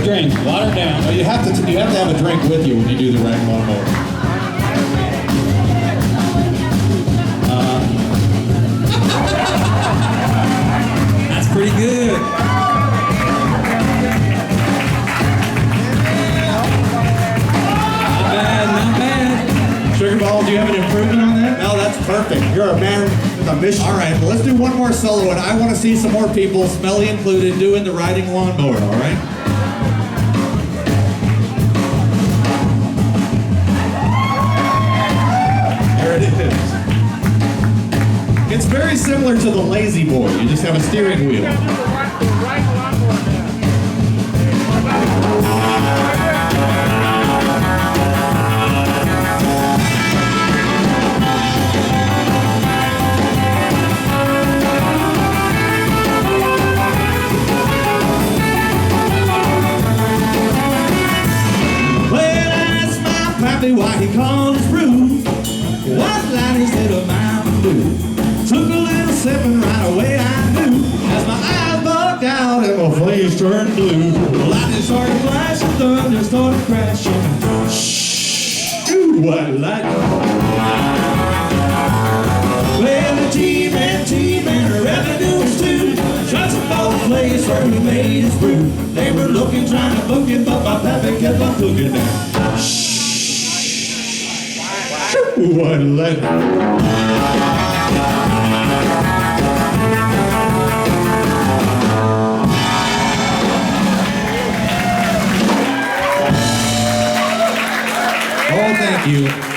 drink. Water down. You have to have a drink with you when you do the riding lawnmower. That's pretty good. Not bad, not bad. Sugar Ball, do you have an improvement on that? No, that's perfect. You're a man with a mission. All right, well, let's do one more solo, and I want to see some more people, Smelly included, doing the riding lawnmower, all right? There it is. It's very similar to the Lazy Boy. You just have a steering wheel. Why he called his brew White Line instead of Mountain Dew. Took a little sip and right away I knew as my eyes bugged out and my face turned blue. Lightning started flashing, thunder started crashing. Shh, white lightning. Well, the T-Man, revenue was too. Shots about the place where he made his brew. They were looking, trying to book him, but my pappy kept on cooking now. What legend. Oh, thank you.